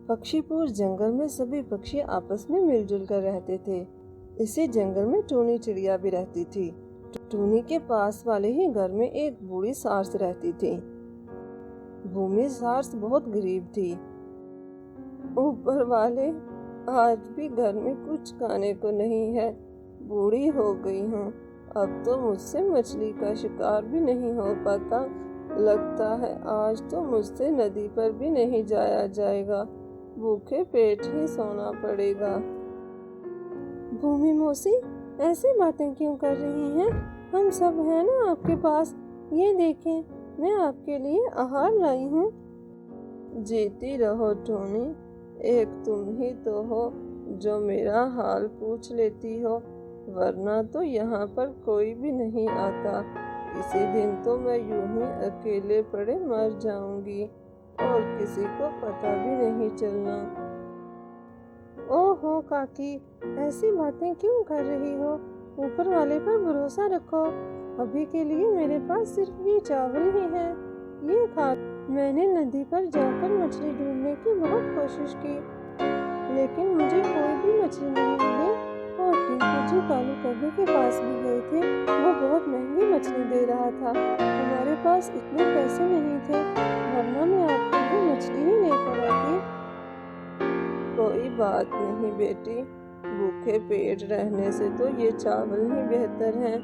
पक्षीपुर जंगल में सभी पक्षी आपस में मिलजुल कर रहते थे। इसी जंगल में टूनी चिड़िया भी रहती थी। टूनी के पास वाले ही घर में एक बूढ़ी सार्स रहती थी। भूमि सार्स बहुत गरीब थी। ऊपर वाले, आज भी घर में कुछ खाने को नहीं है। बूढ़ी हो गई हूँ, अब तो मुझसे मछली का शिकार भी नहीं हो पाता। लगता है आज तो मुझसे नदी पर भी नहीं जाया जाएगा। भूखे पेट ही सोना पड़ेगा। भूमि मौसी, ऐसी बातें क्यों कर रही हैं? हम सब हैं ना आपके पास। ये देखें, मैं आपके लिए आहार लाई हूँ। जीती रहो टूनी, एक तुम ही तो हो जो मेरा हाल पूछ लेती हो, वरना तो यहाँ पर कोई भी नहीं आता। किसी दिन तो मैं यूं ही अकेले पड़े मर जाऊंगी और किसी को पता भी नहीं चलना। ओहो काकी, ऐसी बातें क्यों कर रही हो? ऊपर वाले पर भरोसा रखो। अभी के लिए मेरे पास सिर्फ ये चावल ही है, ये खा। मैंने नदी पर जाकर मछली ढूंढने की बहुत कोशिश की, लेकिन मुझे कोई भी मछली नहीं मिली। और टिंकू जो कालू कौवे के पास भी गए थे, वो बहुत महंगी मछली दे रहा था। हमारे पास इतने पैसे नहीं थे, वरना मैं आपके लिए मछली ही लेकर आती। कोई बात नहीं बेटी, भूखे पेट रहने से तो ये चावल ही बेहतर है।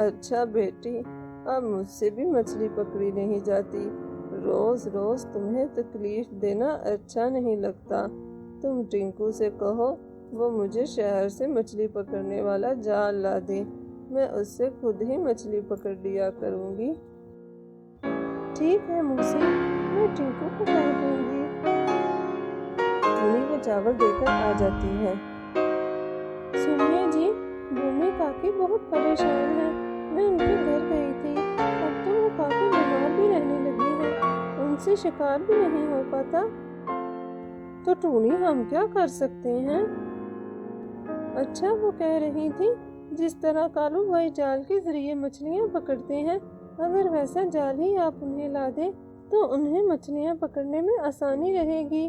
अच्छा बेटी, अब मुझसे भी मछली पकड़ी नहीं जाती। रोज रोज तुम्हें तकलीफ देना अच्छा नहीं लगता। तुम टिंकू से कहो वो मुझे शहर से मछली पकड़ने वाला जाल ला दे। मैं उससे खुद ही मछली पकड़ लिया करूंगी। ठीक है मौसी, मैं टिंकू को कह दूंगी। टूनी वो चावल देकर आ जाती है। सुनिए जी, भूमि काकी बहुत परेशान है। मैं उनके घर गई थी, अब तो वो काफी बीमार भी रहने लगी है। उनसे शिकार भी नहीं हो पाता। तो टूनी, हम क्या कर सकते हैं? अच्छा, वो कह रही थी जिस तरह कालू भाई जाल के जरिए मछलियाँ पकड़ते हैं, अगर वैसा जाल ही आप उन्हें ला दें तो उन्हें मछलियाँ पकड़ने में आसानी रहेगी।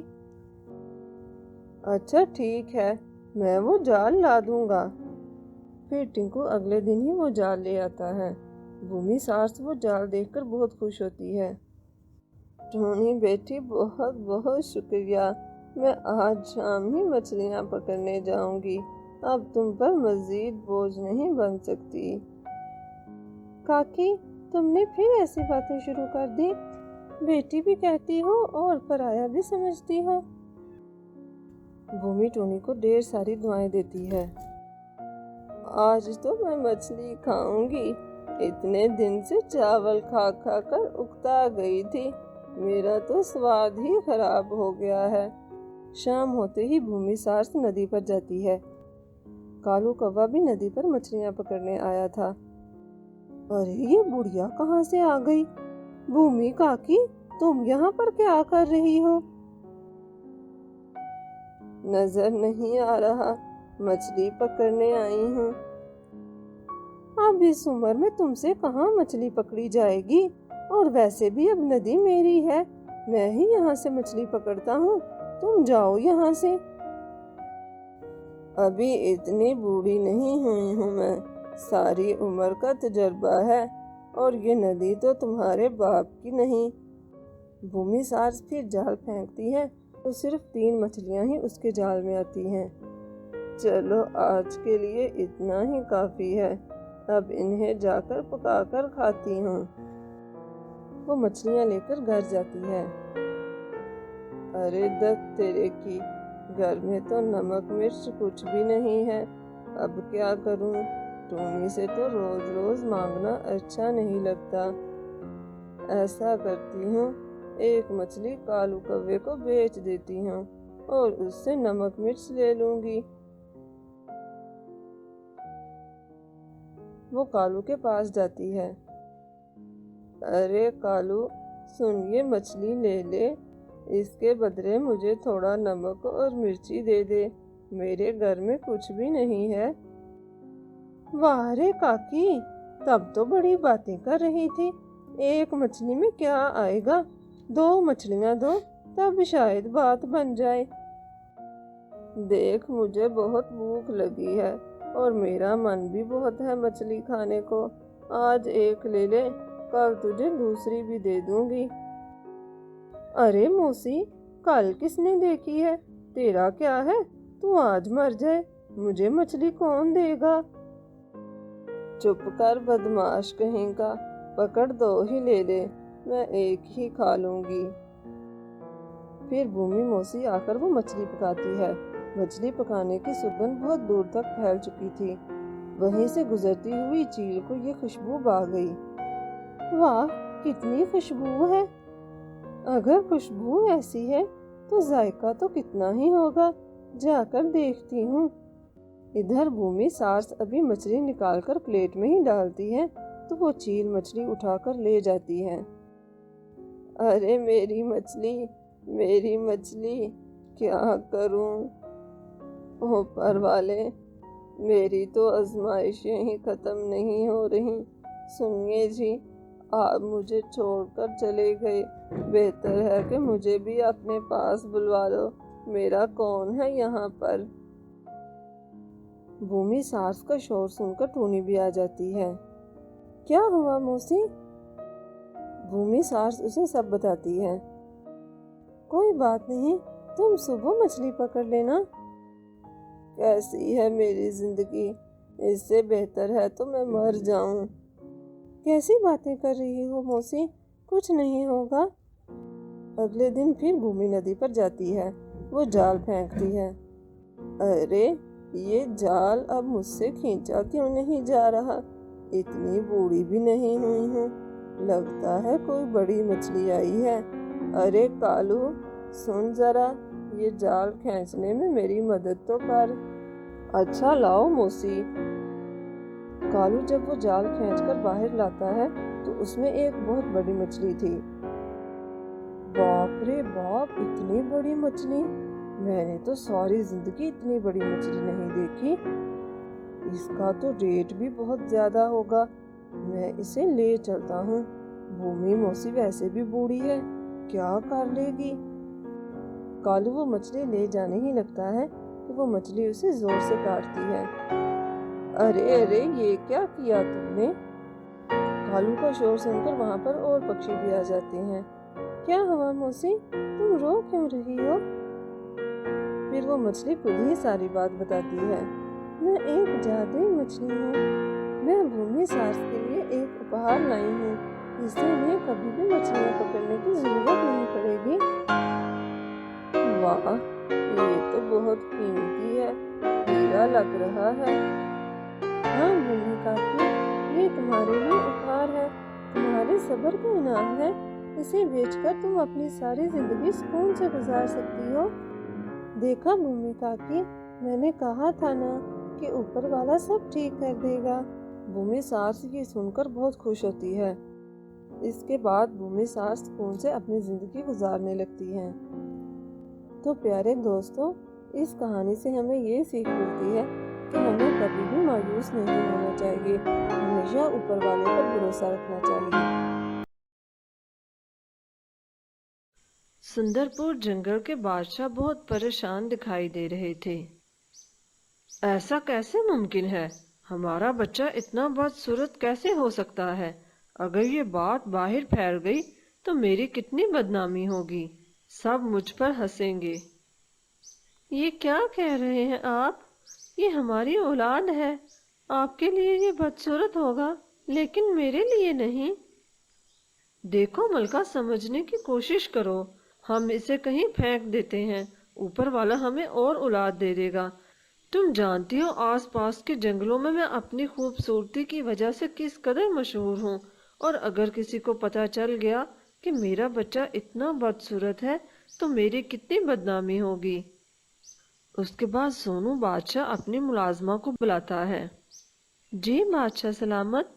अच्छा ठीक है, मैं वो जाल ला दूंगा। फिर टिंकू अगले दिन ही वो जाल ले आता है। भूमि सार्स वो जाल देखकर बहुत खुश होती है। टूनी बेटी, बहुत बहुत शुक्रिया। मैं आज शाम ही मछलियाँ पकड़ने जाऊंगी। अब तुम पर मजीद बोझ नहीं बन सकती। काकी, तुमने फिर ऐसी बातें शुरू कर दी। बेटी भी कहती हो और पराया भी समझती हो। भूमि टूनी को ढेर सारी दुआएं देती है। आज तो मैं मछली खाऊंगी। इतने दिन से चावल खा खा कर उकता गई थी। मेरा तो स्वाद ही खराब हो गया है। शाम होते ही भूमि सार्स नदी पर जाती है। कालू कौवा भी नदी पर मछलियां पकड़ने आया था। अरे ये बुढ़िया कहाँ से आ गई? भूमि काकी, तुम यहाँ पर क्या कर रही हो? नजर नहीं आ रहा, मछली पकड़ने आई हूँ। अब इस उम्र में तुमसे कहाँ मछली पकड़ी जाएगी? और वैसे भी अब नदी मेरी है, मैं ही यहाँ से मछली पकड़ता हूँ। तुम जाओ यहाँ से। अभी इतनी बूढ़ी नहीं हुई हूँ मैं, सारी उम्र का तजुर्बा है। और ये नदी तो तुम्हारे बाप की नहीं। भूमि सार्स फिर जाल फेंकती है तो सिर्फ 3 मछलियाँ ही उसके जाल में आती हैं। चलो आज के लिए इतना ही काफी है, अब इन्हें जाकर पकाकर खाती हूँ। वो मछलियाँ लेकर घर जाती है। अरे दत्त तेरे की, घर में तो नमक मिर्च कुछ भी नहीं है। अब क्या करूं? टूनी से तो रोज रोज मांगना अच्छा नहीं लगता। ऐसा करती हूँ, एक मछली कालू कौवे को बेच देती हूँ और उससे नमक मिर्च ले लूंगी। वो कालू के पास जाती है। अरे कालू, सुन, ये मछली ले ले, इसके बदले मुझे थोड़ा नमक और मिर्ची दे दे। मेरे घर में कुछ भी नहीं है। वाह रे काकी, तब तो बड़ी बातें कर रही थी। एक मछली में क्या आएगा, 2 मछलियाँ दो, तब शायद बात बन जाए। देख, मुझे बहुत भूख लगी है और मेरा मन भी बहुत है मछली खाने को। आज एक ले ले, कल तुझे दूसरी भी दे दूंगी। अरे मौसी, कल किसने देखी है? तेरा क्या है, तू आज मर जाए, मुझे मछली कौन देगा? चुप कर बदमाश कहीं का, पकड़ 2 ही ले ले, मैं एक ही खा लूंगी। फिर भूमि मौसी आकर वो मछली पकाती है। मछली पकाने की सुगंध बहुत दूर तक फैल चुकी थी। वहीं से गुजरती हुई चील को ये खुशबू भा गई। वाह, कितनी खुशबू है! अगर खुशबू ऐसी है तो जायका तो कितना ही होगा, जाकर देखती हूँ। इधर भूमि सास अभी मछली निकालकर प्लेट में ही डालती है तो वो चील मछली उठाकर ले जाती है। अरे मेरी मछली, क्या करूं? ऊपर वाले, मेरी तो आजमाइशें ही खत्म नहीं हो रही। सुनिए जी, आप मुझे छोड़कर चले गए, बेहतर है कि मुझे भी अपने पास बुलवा लो। मेरा कौन है यहाँ पर? भूमि सास का शोर सुनकर टूनी भी आ जाती है। क्या हुआ मौसी? भूमि सास उसे सब बताती है। कोई बात नहीं, तुम सुबह मछली पकड़ लेना। कैसी है मेरी जिंदगी, इससे बेहतर है तो मैं मर जाऊं। कैसी बातें कर रही हो मौसी, कुछ नहीं होगा। अगले दिन फिर भूमि नदी पर जाती है। वो जाल फेंकती है। अरे, ये जाल अब मुझसे खींचा क्यों नहीं जा रहा? इतनी बूढ़ी भी नहीं हुई हूँ, लगता है कोई बड़ी मछली आई है। अरे कालू, सुन जरा, ये जाल खींचने में मेरी मदद तो कर। अच्छा लाओ मौसी। कालू जब वो जाल खींचकर बाहर लाता है तो उसमें एक बहुत बड़ी मछली थी। बाप रे बाप, इतनी बड़ी मछली! मैंने तो सारी जिंदगी इतनी बड़ी मछली नहीं देखी। इसका तो रेट भी बहुत ज्यादा होगा, मैं इसे ले चलता हूँ। भूमि मौसी वैसे भी बूढ़ी है, क्या कर लेगी? कालू वो मछली ले जाने ही लगता है कि वो मछली उसे जोर से काटती है। अरे अरे, ये क्या किया तुमने? कालू का शोर सुनकर वहां पर और पक्षी भी आ जाते हैं। क्या हुआ मौसी, तुम रो क्यों रही हो? फिर वो मछली खुद ही सारी बात बताती है। मैं एक जादुई मछली हूँ। मैं भूमि सास के लिए एक उपहार लाई हूँ, इससे उन्हें कभी भी मछलियाँ पकड़ने की जरूरत नहीं पड़ेगी। वाह, ये तो बहुत कीमती है, हीरा लग रहा है। हाँ भूमि काकी, ये तुम्हारे लिए उपहार है, तुम्हारे सब्र का इनाम है। इसे बेचकर तुम अपनी सारी जिंदगी सुकून से गुजार सकती हो। देखा भूमि काकी, मैंने कहा था ना कि ऊपर वाला सब ठीक कर देगा। भूमि सास ये सुनकर बहुत खुश होती है। इसके बाद भूमि सास सुकून से अपनी जिंदगी गुजारने लगती है। तो प्यारे दोस्तों, इस कहानी से हमें ये सीख मिलती है कि हमें कभी भी मायूस नहीं होना चाहिए, हमेशा ऊपर वाले पर भरोसा रखना चाहिए। सुंदरपुर जंगल के बादशाह बहुत परेशान दिखाई दे रहे थे। ऐसा कैसे मुमकिन है? हमारा बच्चा इतना बदसूरत कैसे हो सकता है? अगर ये बात बाहर फैल गई तो मेरी कितनी बदनामी होगी। सब मुझ पर हंसेंगे। ये क्या कह रहे हैं आप? ये हमारी औलाद है। आपके लिए ये बदसूरत होगा, लेकिन मेरे लिए नहीं। देखो मलका, समझने की कोशिश करो। हम इसे कहीं फेंक देते हैं, ऊपर वाला हमें और औलाद दे देगा। तुम जानती हो आसपास के जंगलों में मैं अपनी खूबसूरती की वजह से किस कदर मशहूर हूँ, और अगर किसी को पता चल गया कि मेरा बच्चा इतना बदसूरत है तो मेरी कितनी बदनामी होगी। उसके बाद सोनू बादशाह अपनी मुलाजमा को बुलाता है। जी बादशाह सलामत।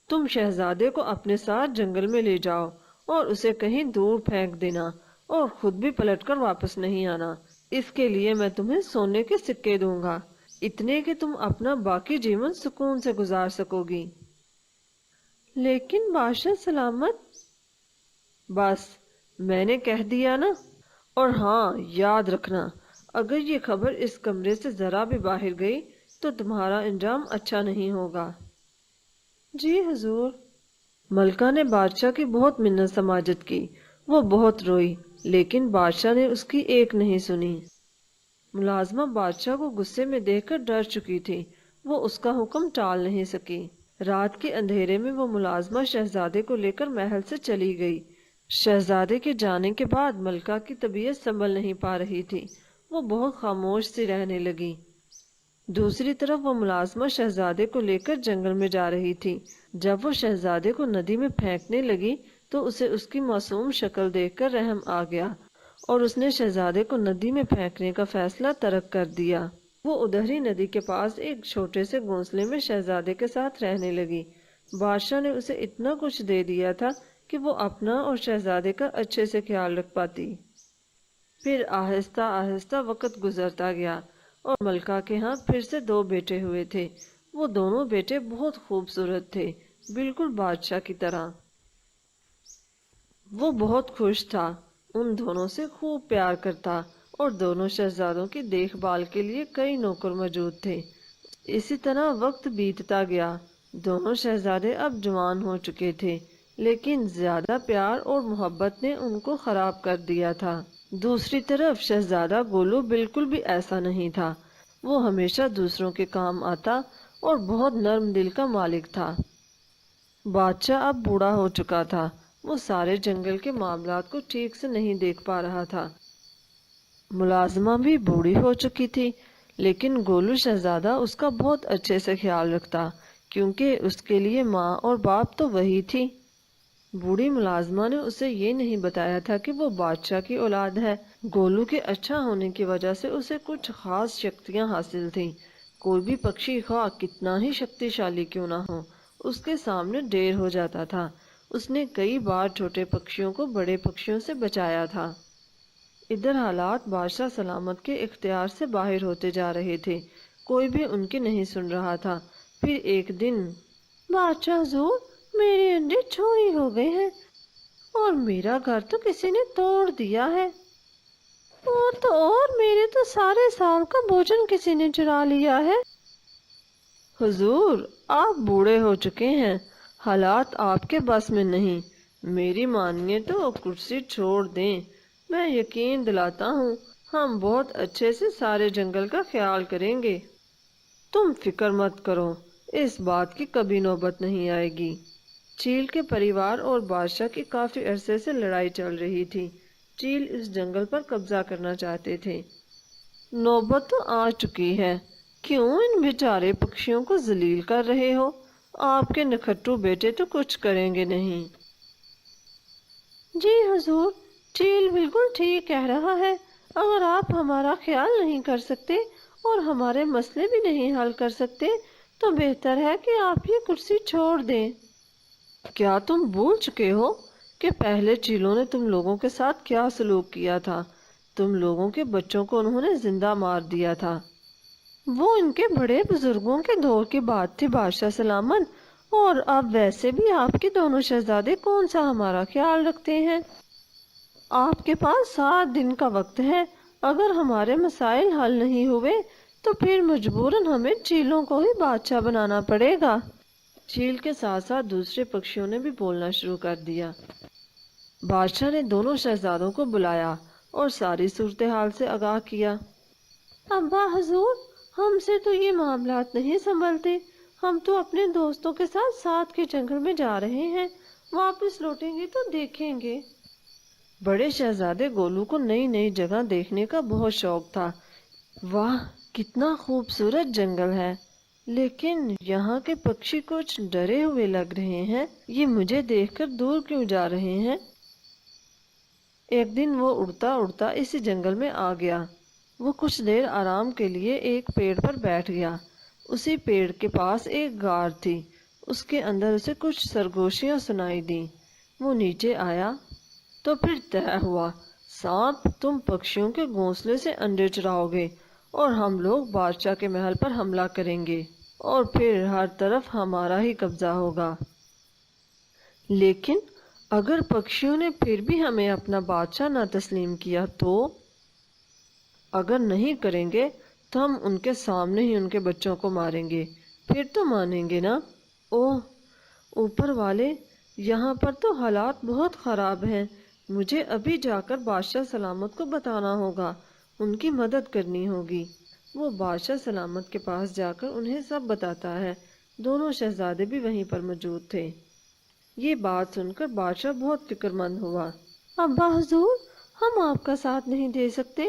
तुम शहजादे को अपने साथ जंगल में ले जाओ और उसे कहीं दूर फेंक देना, और खुद भी पलटकर वापस नहीं आना। इसके लिए मैं तुम्हें सोने के सिक्के दूंगा, इतने कि तुम अपना बाकी जीवन सुकून से गुजार सकोगी। लेकिन बादशाह सलामत। बस, میں نے کہہ دیا نا۔ اور ہاں، یاد رکھنا، اگر یہ خبر اس کمرے سے ذرا بھی باہر گئی تو تمہارا انجام اچھا نہیں ہوگا۔ جی حضور۔ ملکہ نے بادشاہ کی بہت منت سماجت کی، وہ بہت روئی، لیکن بادشاہ نے اس کی ایک نہیں سنی۔ ملازمہ بادشاہ کو غصے میں دیکھ کر ڈر چکی تھی، وہ اس کا حکم ٹال نہیں سکی۔ رات کے اندھیرے میں وہ ملازمہ شہزادے کو لے کر محل سے چلی گئی۔ شہزادے کے جانے کے بعد ملکہ کی طبیعت سنبھل نہیں پا رہی تھی، وہ بہت خاموش سی رہنے لگی۔ دوسری طرف وہ ملازمہ شہزادے کو لے کر جنگل میں جا رہی تھی۔ جب وہ شہزادے کو ندی میں پھینکنے لگی تو اسے اس کی معصوم شکل دیکھ کر رحم آ گیا اور اس نے شہزادے کو ندی میں پھینکنے کا فیصلہ ترک کر دیا۔ وہ ادھر ہی ندی کے پاس ایک چھوٹے سے گھونسلے میں شہزادے کے ساتھ رہنے لگی۔ بادشاہ نے اسے اتنا کچھ دے دیا تھا کہ وہ اپنا اور شہزادے کا اچھے سے خیال رکھ پاتی۔ پھر آہستہ آہستہ وقت گزرتا گیا اور ملکہ کے ہاں پھر سے 2 بیٹے ہوئے تھے۔ وہ دونوں بیٹے بہت خوبصورت تھے، بالکل بادشاہ کی طرح۔ وہ بہت خوش تھا، ان دونوں سے خوب پیار کرتا اور دونوں شہزادوں کی دیکھ بھال کے لیے کئی نوکر موجود تھے۔ اسی طرح وقت بیتتا گیا، دونوں شہزادے اب جوان ہو چکے تھے، لیکن زیادہ پیار اور محبت نے ان کو خراب کر دیا تھا۔ دوسری طرف شہزادہ گولو بالکل بھی ایسا نہیں تھا، وہ ہمیشہ دوسروں کے کام آتا اور بہت نرم دل کا مالک تھا۔ بادشاہ اب بوڑھا ہو چکا تھا، وہ سارے جنگل کے معاملات کو ٹھیک سے نہیں دیکھ پا رہا تھا۔ ملازمہ بھی بوڑھی ہو چکی تھی، لیکن گولو شہزادہ اس کا بہت اچھے سے خیال رکھتا، کیونکہ اس کے لیے ماں اور باپ تو وہی تھی۔ بوڑھی ملازمہ نے اسے یہ نہیں بتایا تھا کہ وہ بادشاہ کی اولاد ہے۔ گولو کے اچھا ہونے کی وجہ سے اسے کچھ خاص شکتیاں حاصل تھیں۔ کوئی بھی پکشی خواہ کتنا ہی شکتی شالی کیوں نہ ہو، اس کے سامنے ڈیر ہو جاتا تھا۔ اس نے کئی بار چھوٹے پکشیوں کو بڑے پکشیوں سے بچایا تھا۔ ادھر حالات بادشاہ سلامت کے اختیار سے باہر ہوتے جا رہے تھے، کوئی بھی ان کی نہیں سن رہا تھا۔ پھر ایک دن، بادشاہ حضور، میرے انڈے چوری ہو گئے ہیں اور میرا گھر تو کسی نے توڑ دیا ہے، اور میرے تو سارے سال کا بھوجن کسی نے چرا لیا ہے۔ حضور، آپ بوڑھے ہو چکے ہیں، حالات آپ کے بس میں نہیں، میری مانیے تو کرسی چھوڑ دیں، میں یقین دلاتا ہوں ہم بہت اچھے سے سارے جنگل کا خیال کریں گے۔ تم فکر مت کرو، اس بات کی کبھی نوبت نہیں آئے گی۔ چیل کے پریوار اور بادشاہ کی کافی عرصے سے لڑائی چل رہی تھی۔ چیل اس جنگل پر قبضہ کرنا چاہتے تھے۔ نوبت تو آ چکی ہے، کیوں ان بیچارے پکشیوں کو ذلیل کر رہے ہو؟ آپ کے نکھٹو بیٹے تو کچھ کریں گے نہیں۔ جی حضور، چیل بالکل ٹھیک کہہ رہا ہے، اگر آپ ہمارا خیال نہیں کر سکتے اور ہمارے مسئلے بھی نہیں حل کر سکتے تو بہتر ہے کہ آپ یہ کرسی چھوڑ دیں۔ کیا تم بھول چکے ہو کہ پہلے چیلوں نے تم لوگوں کے ساتھ کیا سلوک کیا تھا؟ تم لوگوں کے بچوں کو انہوں نے زندہ مار دیا تھا۔ وہ ان کے بڑے بزرگوں کے دور کی بات تھی بادشاہ سلامت، اور اب ویسے بھی آپ کے دونوں شہزادے کون سا ہمارا خیال رکھتے ہیں؟ آپ کے پاس 7 دن کا وقت ہے، اگر ہمارے مسائل حل نہیں ہوئے تو پھر مجبوراً ہمیں چیلوں کو ہی بادشاہ بنانا پڑے گا۔ چیل کے ساتھ ساتھ دوسرے پکشیوں نے بھی بولنا شروع کر دیا۔ بادشاہ نے دونوں شہزادوں کو بلایا اور ساری صورتحال سے آگاہ کیا۔ ابا حضور، ہم سے تو یہ معاملات نہیں سنبھلتے، ہم تو اپنے دوستوں کے ساتھ ساتھ کے جنگل میں جا رہے ہیں، واپس لوٹیں گے تو دیکھیں گے۔ بڑے شہزادے گولو کو نئی نئی جگہ دیکھنے کا بہت شوق تھا۔ واہ، کتنا خوبصورت جنگل ہے، لیکن یہاں کے پکشی کچھ ڈرے ہوئے لگ رہے ہیں، یہ مجھے دیکھ کر دور کیوں جا رہے ہیں؟ ایک دن وہ اڑتا اڑتا اسی جنگل میں آ گیا۔ وہ کچھ دیر آرام کے لیے ایک پیڑ پر بیٹھ گیا۔ اسی پیڑ کے پاس ایک غار تھی، اس کے اندر اسے کچھ سرگوشیاں سنائی دیں۔ وہ نیچے آیا تو پھر طے ہوا، سانپ، تم پکشیوں کے گھونسلے سے انڈے چراؤ گے اور ہم لوگ بادشاہ کے محل پر حملہ کریں گے اور پھر ہر طرف ہمارا ہی قبضہ ہوگا۔ لیکن اگر پکشیوں نے پھر بھی ہمیں اپنا بادشاہ نہ تسلیم کیا تو؟ اگر نہیں کریں گے تو ہم ان کے سامنے ہی ان کے بچوں کو ماریں گے، پھر تو مانیں گے نا؟ اوہ اوپر والے، یہاں پر تو حالات بہت خراب ہیں، مجھے ابھی جا کر بادشاہ سلامت کو بتانا ہوگا، ان کی مدد کرنی ہوگی۔ وہ بادشاہ سلامت کے پاس جا کر انہیں سب بتاتا ہے۔ دونوں شہزادے بھی وہیں پر موجود تھے۔ یہ بات سن کر بادشاہ بہت فکر مند ہوا۔ ابا حضور، ہم آپ کا ساتھ نہیں دے سکتے،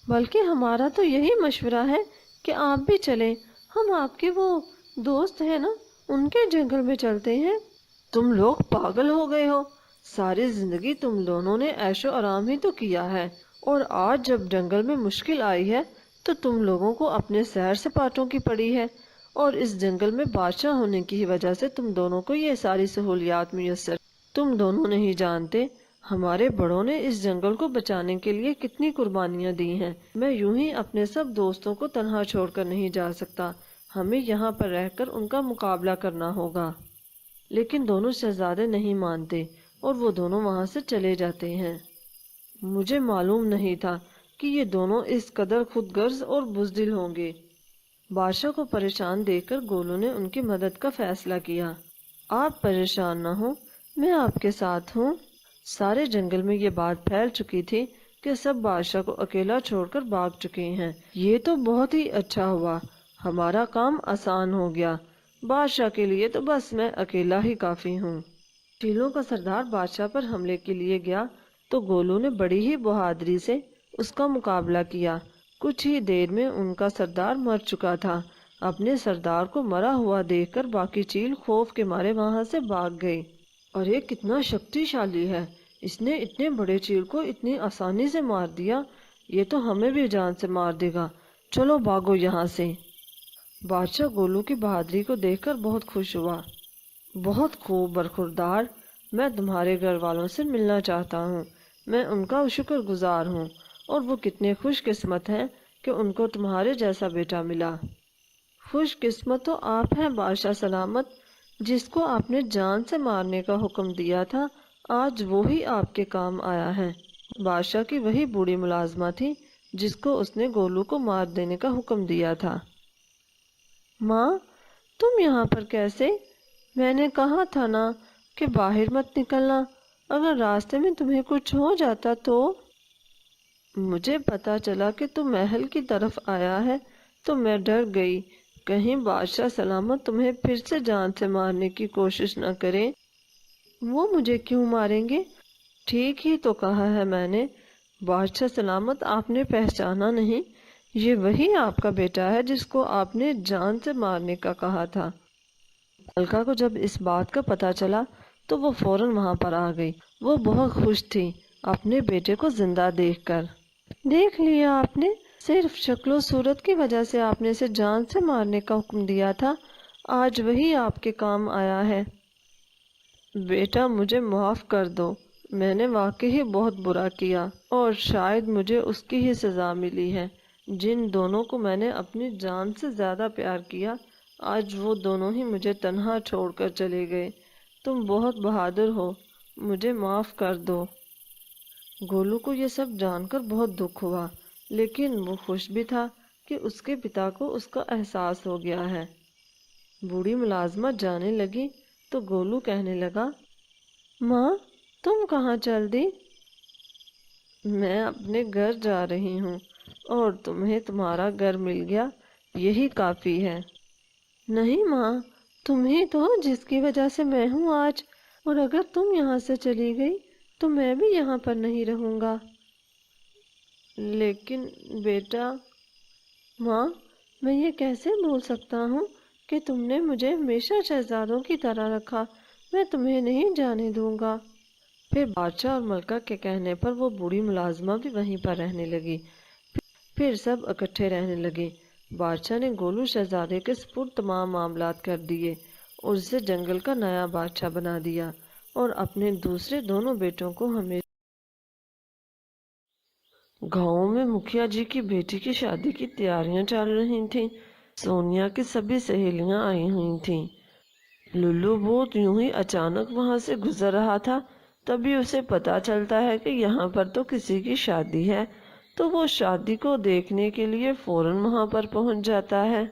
بلکہ ہمارا تو یہی مشورہ ہے کہ آپ بھی چلیں، ہم آپ کے وہ دوست ہیں نا، ان کے جنگل میں چلتے ہیں۔ تم لوگ پاگل ہو گئے ہو، ساری زندگی تم دونوں نے عیش و آرام ہی تو کیا ہے، اور آج جب جنگل میں مشکل آئی ہے تو تم لوگوں کو اپنے سیر سپاٹوں کی پڑی ہے، اور اس جنگل میں بادشاہ ہونے کی وجہ سے تم دونوں کو یہ ساری سہولیات میسر۔ تم دونوں نہیں جانتے ہمارے بڑوں نے اس جنگل کو بچانے کے لیے کتنی قربانیاں دی ہیں۔ میں یوں ہی اپنے سب دوستوں کو تنہا چھوڑ کر نہیں جا سکتا، ہمیں یہاں پر رہ کر ان کا مقابلہ کرنا ہوگا۔ لیکن دونوں شہزادے نہیں مانتے اور وہ دونوں وہاں سے چلے جاتے ہیں۔ مجھے معلوم نہیں تھا کہ یہ دونوں اس قدر خود غرض اور بزدل ہوں گے۔ بادشاہ کو پریشان دیکھ کر گولو نے ان کی مدد کا فیصلہ کیا۔ آپ پریشان نہ ہوں، میں آپ کے ساتھ ہوں۔ سارے جنگل میں یہ بات پھیل چکی تھی کہ سب بادشاہ کو اکیلا چھوڑ کر بھاگ چکے ہیں۔ یہ تو بہت ہی اچھا ہوا، ہمارا کام آسان ہو گیا، بادشاہ کے لیے تو بس میں اکیلا ہی کافی ہوں۔ چیلوں کا سردار بادشاہ پر حملے کے لیے گیا تو گولو نے بڑی ہی بہادری سے اس کا مقابلہ کیا۔ کچھ ہی دیر میں ان کا سردار مر چکا تھا۔ اپنے سردار کو مرا ہوا دیکھ کر باقی چیل خوف کے مارے وہاں سے بھاگ گئے۔ اور یہ کتنا شکتی شالی ہے، اس نے اتنے بڑے چیل کو اتنی آسانی سے مار دیا، یہ تو ہمیں بھی جان سے مار دے گا، چلو بھاگو یہاں سے۔ بادشاہ گولو کی بہادری کو دیکھ کر بہت خوش ہوا۔ بہت خوب برخوردار، میں تمہارے گھر والوں سے ملنا چاہتا ہوں، میں ان کا شکر گزار ہوں، اور وہ کتنے خوش قسمت ہیں کہ ان کو تمہارے جیسا بیٹا ملا۔ خوش قسمت تو آپ ہیں بادشاہ سلامت، جس کو آپ نے جان سے مارنے کا حکم دیا تھا، آج وہی آپ کے کام آیا ہے۔ بادشاہ کی وہی بوڑھی ملازمہ تھی جس کو اس نے گولو کو مار دینے کا حکم دیا تھا۔ ماں، تم یہاں پر کیسے؟ میں نے کہا تھا نا کہ باہر مت نکلنا، اگر راستے میں تمہیں کچھ ہو جاتا تو؟ مجھے پتا چلا کہ تم محل کی طرف آیا ہے تو میں ڈر گئی، کہیں بادشاہ سلامت تمہیں پھر سے جان سے مارنے کی کوشش نہ کرے۔ وہ مجھے کیوں ماریں گے؟ ٹھیک ہی تو کہا ہے میں نے، بادشاہ سلامت آپ نے پہچانا نہیں، یہ وہی آپ کا بیٹا ہے جس کو آپ نے جان سے مارنے کا کہا تھا۔ ملکہ کو جب اس بات کا پتہ چلا تو وہ فوراً وہاں پر آ گئی۔ وہ بہت خوش تھی اپنے بیٹے کو زندہ دیکھ کر۔ دیکھ لیا آپ نے، صرف شکل و صورت کی وجہ سے آپ نے اسے جان سے مارنے کا حکم دیا تھا، آج وہی آپ کے کام آیا ہے۔ بیٹا مجھے معاف کر دو، میں نے واقعی بہت برا کیا، اور شاید مجھے اس کی ہی سزا ملی ہے۔ جن دونوں کو میں نے اپنی جان سے زیادہ پیار کیا، آج وہ دونوں ہی مجھے تنہا چھوڑ کر چلے گئے۔ تم بہت بہادر ہو، مجھے معاف کر دو۔ گولو کو یہ سب جان کر بہت دکھ ہوا، لیکن وہ خوش بھی تھا کہ اس کے پتا کو اس کا احساس ہو گیا ہے۔ بوڑھی ملازمہ جانے لگی تو گولو کہنے لگا، ماں تم کہاں چل دی؟ میں اپنے گھر جا رہی ہوں، اور تمہیں تمہارا گھر مل گیا، یہی کافی ہے۔ نہیں ماں، تم ہی تو جس کی وجہ سے میں ہوں آج، اور اگر تم یہاں سے چلی گئی تو میں بھی یہاں پر نہیں رہوں گا۔ لیکن بیٹا، ماں میں یہ کیسے بھول سکتا ہوں کہ تم نے مجھے ہمیشہ شہزادوں کی طرح رکھا، میں تمہیں نہیں جانے دوں گا۔ پھر بادشاہ اور ملکہ کے کہنے پر وہ بوڑھی ملازمہ بھی وہیں پر رہنے لگی۔ پھر سب اکٹھے رہنے لگے۔ بادشاہ نے گولو شہزادے کے سپرد تمام معاملات کر دیے اور اسے جنگل کا نیا بادشاہ بنا دیا، اور اپنے دوسرے دونوں بیٹوں کو ہمیشہ گاؤں میں مکھیا جی کی بیٹی کی شادی کی تیاریاں چل رہی تھیں۔ سونیا کی سبھی سہیلیاں آئی ہوئی تھیں۔ لولو بہت یوں ہی اچانک وہاں سے گزر رہا تھا तभी उसे पता चलता है कि यहाँ पर तो किसी की शादी है, तो वो शादी को देखने के लिए फौरन वहाँ पर पहुँच जाता है।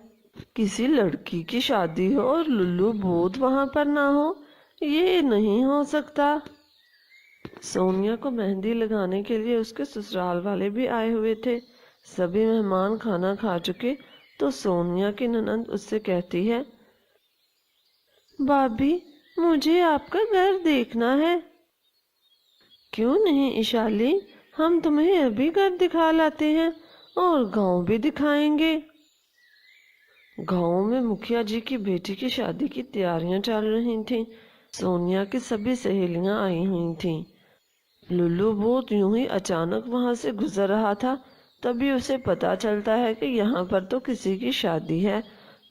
किसी लड़की की शादी हो और लुल्लू भूत वहाँ पर ना हो, ये नहीं हो सकता। सोनिया को मेहंदी लगाने के लिए उसके ससुराल वाले भी आए हुए थे। सभी मेहमान खाना खा चुके तो सोनिया की ननंद उससे कहती है, भाभी मुझे आपका घर देखना है। क्यों नहीं इशाली, हम तुम्हें अभी घर दिखा लाते हैं और गांव भी दिखाएंगे। गांव में मुखिया जी की बेटी की शादी की तैयारियां चल रही थीं। सोनिया की सभी सहेलियां आई हुई थीं। लुल्लू भूत यूं ही अचानक वहां से गुजर रहा था, तभी उसे पता चलता है कि यहाँ पर तो किसी की शादी है,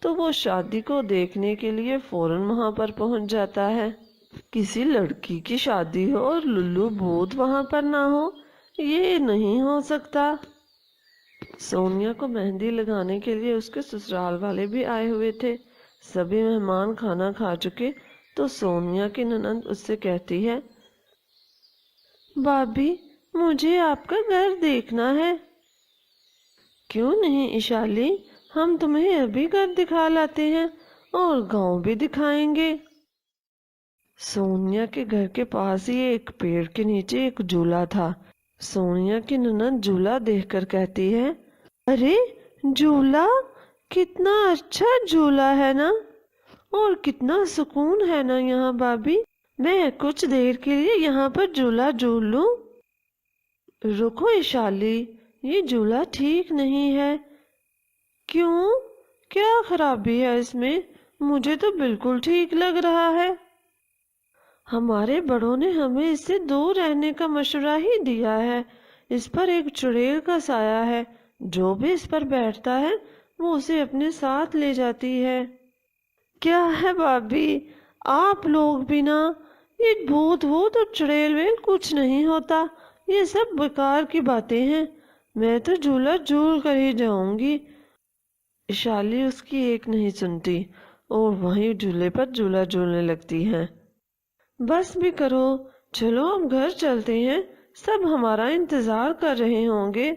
तो वो शादी को देखने के लिए फौरन वहां पर पहुंच जाता है। किसी लड़की की शादी हो और लुल्लू भूत वहां पर ना हो, ये नहीं हो सकता। सोनिया को मेहंदी लगाने के लिए उसके ससुराल वाले भी आए हुए थे। सभी मेहमान खाना खा चुके तो सोनिया की ननंद उससे कहती है, भाभी मुझे आपका घर देखना है। क्यों नहीं इशाली, हम तुम्हें अभी घर दिखा लाते हैं और गांव भी दिखाएंगे। सोनिया के घर के पास ही एक पेड़ के नीचे एक झूला था। सोनिया की ननंद झूला देखकर कहती है, अरे झूला, कितना अच्छा झूला है ना, और कितना सुकून है ना यहाँ भाभी। मैं कुछ देर के लिए यहाँ पर झूला झूल लूं। रुको इशाली, ये झूला ठीक नहीं है। क्यों, क्या खराबी है इसमें? मुझे तो बिल्कुल ठीक लग रहा है। हमारे बड़ों ने हमें इससे दूर रहने का मशवरा ही दिया है। इस पर एक चुड़ैल का साया है, जो भी इस पर बैठता है वो उसे अपने साथ ले जाती है। क्या है भाभी, आप लोग भी ना, ये भूत वूत और चुड़ैल वेल कुछ नहीं होता, ये सब बेकार की बातें हैं। मैं तो झूला झूल कर ही जाऊंगी। इशाली उसकी एक नहीं सुनती और वहीं झूले पर झूला झूलने लगती है। बस भी करो, चलो हम घर चलते हैं, सब हमारा इंतजार कर रहे होंगे।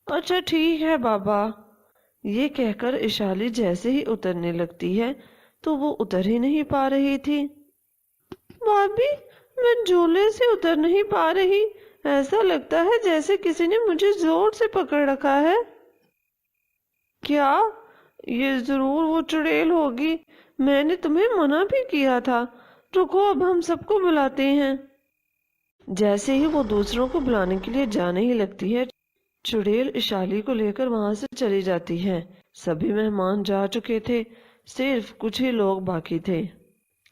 अच्छा ठीक है बाबा। ये कहकर इशाली जैसे ही उतरने लगती है तो वो उतर ही नहीं पा रही थी। भाभी मैं झूले से उतर नहीं पा रही, ऐसा लगता है जैसे किसी ने मुझे जोर से पकड़ रखा है। क्या, ये जरूर वो चुड़ैल होगी, मैंने तुम्हें मना भी किया था। रुको अब हम सबको बुलाते हैं। जैसे ही वो दूसरों को बुलाने के लिए जाने ही लगती है, चुड़ैल इशाली को लेकर वहां से चली जाती है। सभी मेहमान जा चुके थे, सिर्फ कुछ ही लोग बाकी थे।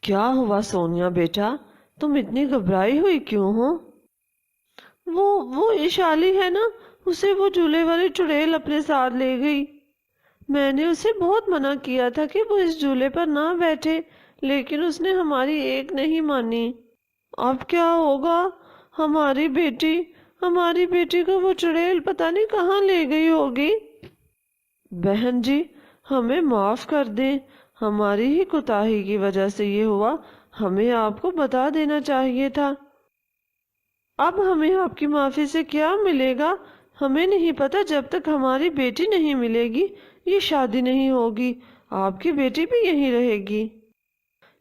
क्या हुआ सोनिया बेटा, तुम इतनी घबराई हुई क्यों हो? वो इशाली है ना, उसे वो झूले वाली चुड़ैल अपने साथ ले गई। मैंने उसे बहुत मना किया था कि वो इस झूले पर ना बैठे, लेकिन उसने हमारी एक नहीं मानी। अब क्या होगा? हमारी बेटी को वो चुड़ैल पता नहीं कहाँ ले गई होगी। बहन जी, हमें माफ कर दें, हमारी ही कोताही की वजह से ये हुआ, हमें आपको बता देना चाहिए था। अब हमें आपकी माफी से क्या मिलेगा? हमें नहीं पता, जब तक हमारी बेटी नहीं मिलेगी ये शादी नहीं होगी, आपकी बेटी भी यहीं रहेगी।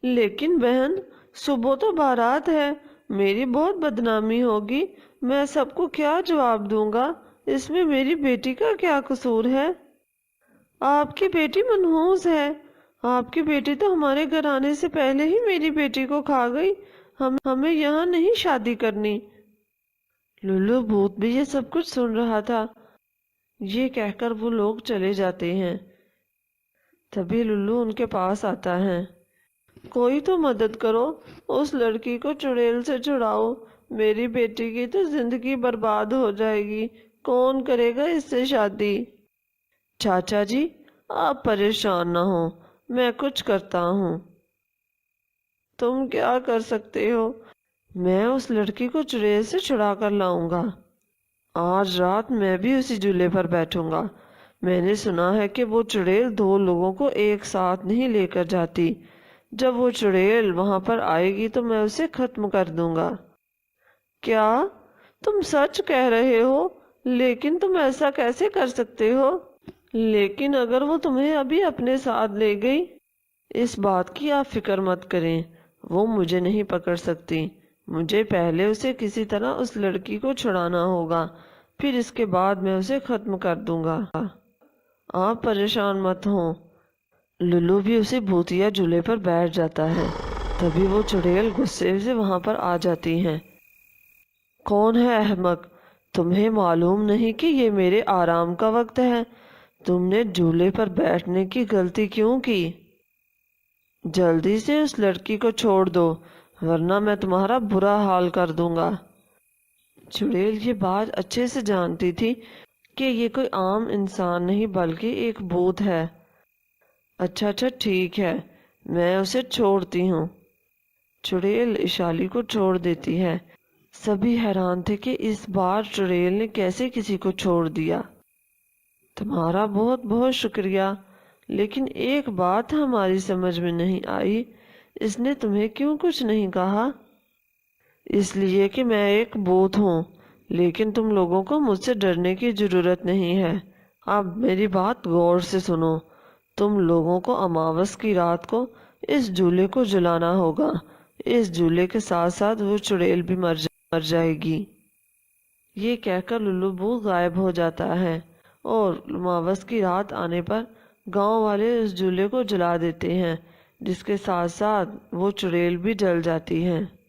लेकिन बहन, सुबह तो बारात है, मेरी बहुत बदनामी होगी, मैं सबको क्या जवाब दूंगा? इसमें मेरी बेटी का क्या कसूर है? आपकी बेटी मनहूस है, आपकी बेटी तो हमारे घर आने से पहले ही मेरी बेटी को खा गई। हमें यहाँ नहीं शादी करनी। लुल्लू भूत भी ये सब कुछ सुन रहा था। ये कहकर वो लोग चले जाते हैं। तभी लुल्लू उनके पास आता है। कोई तो मदद करो, उस लड़की को चुड़ैल से छुड़ाओ, मेरी बेटी की तो जिंदगी बर्बाद हो जाएगी, कौन करेगा इससे शादी? चाचा जी, आप परेशान ना हो, मैं कुछ करता हूँ। तुम क्या कर सकते हो? मैं उस लड़की को चुड़ैल से छुड़ा कर लाऊंगा। आज रात मैं भी उसी झूले पर बैठूंगा। मैंने सुना है कि वो चुड़ैल दो लोगों को एक साथ नहीं लेकर जाती। जब वो चुड़ैल वहां पर आएगी तो मैं उसे खत्म कर दूंगा। क्या तुम सच कह रहे हो? लेकिन तुम ऐसा कैसे कर सकते हो? लेकिन अगर वो तुम्हें अभी अपने साथ ले गई? इस बात की आप फिक्र मत करें, वो मुझे नहीं पकड़ सकती। मुझे पहले उसे किसी तरह उस लड़की को छुड़ाना होगा, फिर इसके बाद मैं उसे खत्म कर दूंगा। आप परेशान मत हो। लुल्लू भी उसी भूतिया झूले पर बैठ जाता है। तभी वो चुड़ैल गुस्से से वहां पर आ जाती हैं। कौन है अहमक? तुम्हें मालूम नहीं कि ये मेरे आराम का वक्त है? तुमने झूले पर बैठने की गलती क्यों की? जल्दी से उस लड़की को छोड़ दो, वरना मैं तुम्हारा बुरा हाल कर दूंगा। चुड़ैल ये बात अच्छे से जानती थी कि ये कोई आम इंसान नहीं बल्कि एक भूत है। अच्छा अच्छा ठीक है, मैं उसे छोड़ती हूँ। चुड़ैल इशाली को छोड़ देती है। सभी हैरान थे कि इस बार चुड़ैल ने कैसे किसी को छोड़ दिया। तुम्हारा बहुत बहुत शुक्रिया, लेकिन एक बात हमारी समझ में नहीं आई, इसने तुम्हें क्यों कुछ नहीं कहा? इसलिए कि मैं एक भूत हूँ, लेकिन तुम लोगों को मुझसे डरने की जरूरत नहीं है। अब मेरी बात गौर से सुनो। तुम लोगों को अमावस की रात को इस झूले को जलाना होगा। इस झूले के साथ साथ वो चुड़ैल भी मर जाएगी। ये कहकर लुल्लू भूत गायब हो जाता है और अमावस की रात आने पर गांव वाले उस झूले को जला देते हैं, जिसके साथ साथ वो चुड़ैल भी जल जाती है।